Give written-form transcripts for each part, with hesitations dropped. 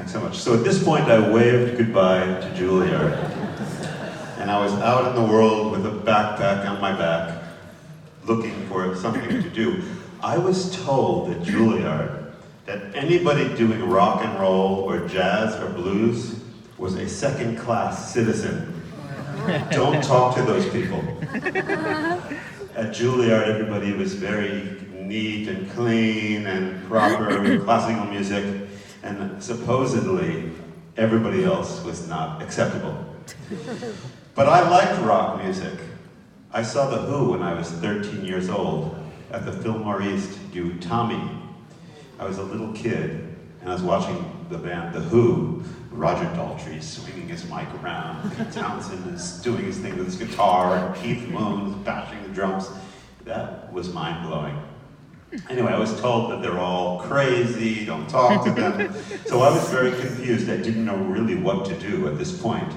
Thanks so much. So at this point, I waved goodbye to Juilliard. And I was out in the world with a backpack on my back, looking for something to do. I was told at Juilliard that anybody doing rock and roll or jazz or blues was a second-class citizen. Don't talk to those people. At Juilliard, everybody was very neat and clean and proper, classical music, and supposedly everybody else was not acceptable. But I liked rock music. I saw The Who when I was 13 years old at the Fillmore East do Tommy. I was a little kid, and I was watching the band The Who, Roger Daltrey swinging his mic around, Pete Townsend is doing his thing with his guitar, and Keith Moon is bashing the drums. That was mind-blowing. Anyway, I was told that they're all crazy, don't talk to them. So I was very confused. I didn't know really what to do at this point.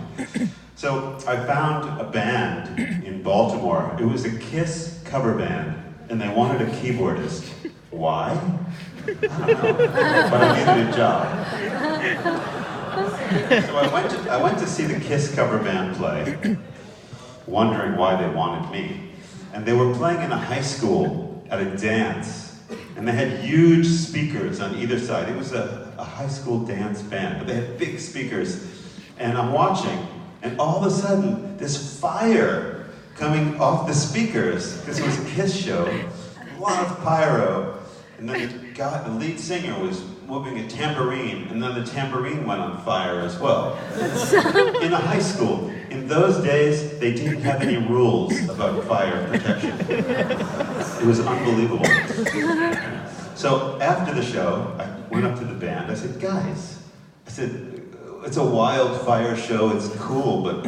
So I found a band in Baltimore. It was a Kiss cover band, and they wanted a keyboardist. Why? I don't know, but I needed a job. So I went to see the Kiss cover band play, wondering why they wanted me. And they were playing in a high school at a dance, and they had huge speakers on either side. It was a high school dance band, but they had big speakers. And I'm watching, and all of a sudden, this fire coming off the speakers. This was a Kiss show, a lot of pyro. And then the lead singer was moving a tambourine, and then the tambourine went on fire as well. In a high school. In those days, they didn't have any rules about fire protection. It was unbelievable. So after the show, I went up to the band. I said, guys, it's a wild fire show, it's cool, but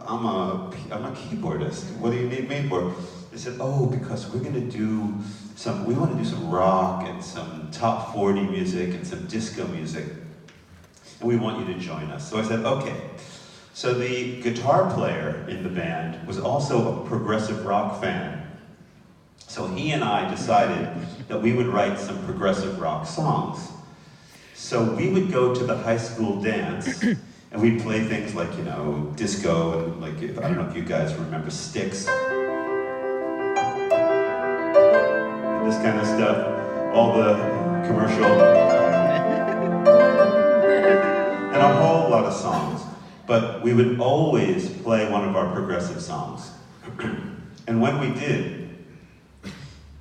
I'm a keyboardist. What do you need me for? They said, oh, because we want to do some rock and some top 40 music and some disco music, and we want you to join us. So I said, okay. So the guitar player in the band was also a progressive rock fan. So he and I decided that we would write some progressive rock songs. So we would go to the high school dance, and we'd play things like, disco, and like, I don't know if you guys remember Styx. This kind of stuff, all the commercial, and a whole lot of songs. But we would always play one of our progressive songs. And when we did,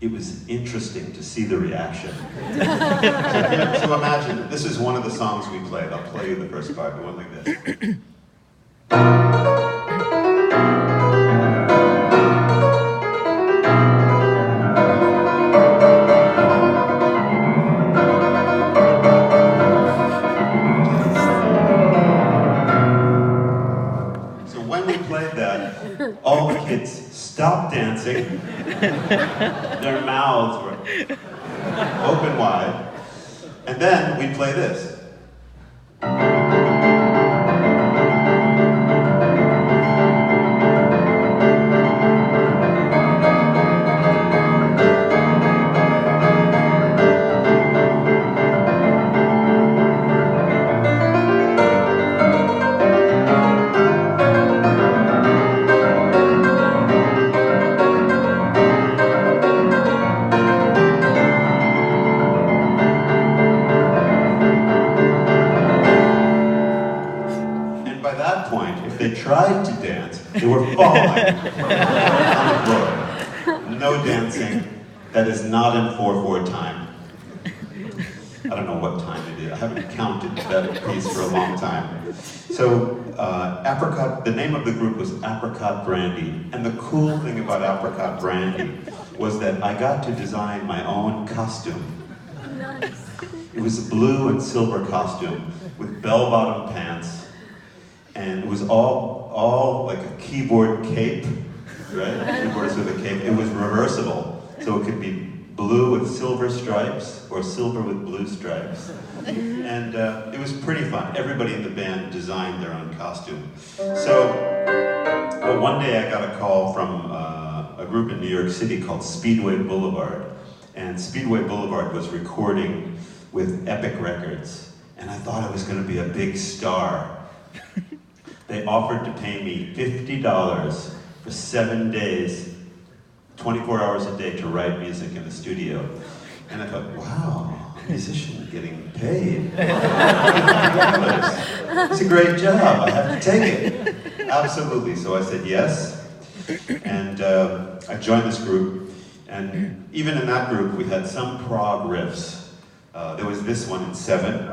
it was interesting to see the reaction. So imagine, this is one of the songs we played. I'll play you the first part, it went like this. All the kids stopped dancing. Their mouths were open wide. And then we'd play this. They tried to dance, they were falling on the floor. No dancing. That is not in 4/4 time. I don't know what time it is. I haven't counted that piece for a long time. So, Apricot, the name of the group was Apricot Brandy. And the cool thing about Apricot Brandy was that I got to design my own costume. Nice. It was a blue and silver costume with bell-bottom pants. And it was all like a keyboard cape, right? Keyboards with a cape. It was reversible, so it could be blue with silver stripes or silver with blue stripes. And it was pretty fun. Everybody in the band designed their own costume. So one day I got a call from a group in New York City called Speedway Boulevard. And Speedway Boulevard was recording with Epic Records. and I thought I was going to be a big star. They offered to pay me $50 for 7 days, 24 hours a day to write music in the studio. And I thought, wow, a musician getting paid. $50. It's a great job, I have to take it. Absolutely, so I said yes. And I joined this group. And even in that group, we had some prog riffs. There was this one in 7.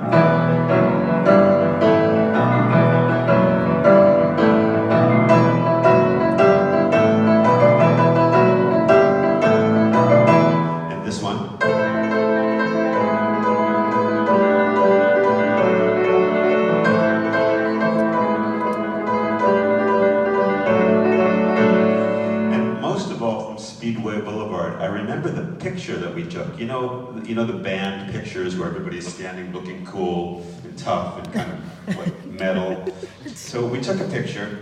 Boulevard, I remember the picture that we took. You know the band pictures where everybody's standing looking cool and tough and kind of like metal. So we took a picture,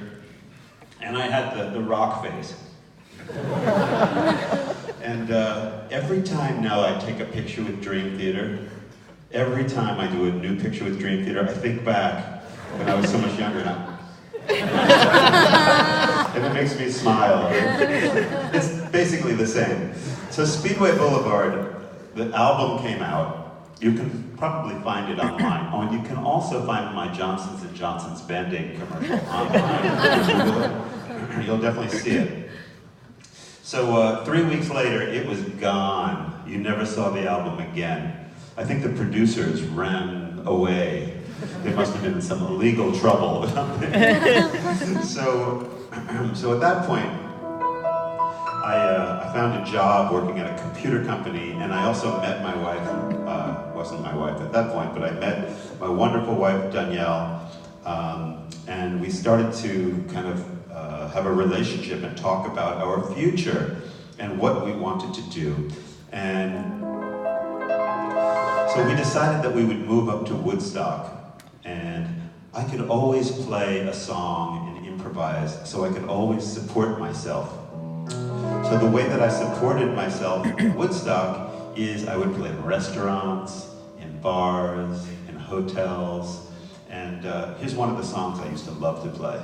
and I had the rock face. And every time now I take a picture with Dream Theater, every time I do a new picture with Dream Theater, I think back when I was so much younger now. And it makes me smile. It's basically the same. So Speedway Boulevard, the album came out. You can probably find it online. Oh, and you can also find my Johnson's & Johnson's Band-Aid commercial online. You'll definitely see it. So 3 weeks later, it was gone. You never saw the album again. I think the producers ran away. They must have been in some illegal trouble. So at that point, I found a job working at a computer company, and I also met my wife, wasn't my wife at that point, but I met my wonderful wife, Danielle, and we started to kind of have a relationship and talk about our future and what we wanted to do. And so we decided that we would move up to Woodstock, and I could always play a song and improvise, so I could always support myself. So the way that I supported myself in Woodstock is I would play in restaurants, in bars, in hotels, and here's one of the songs I used to love to play.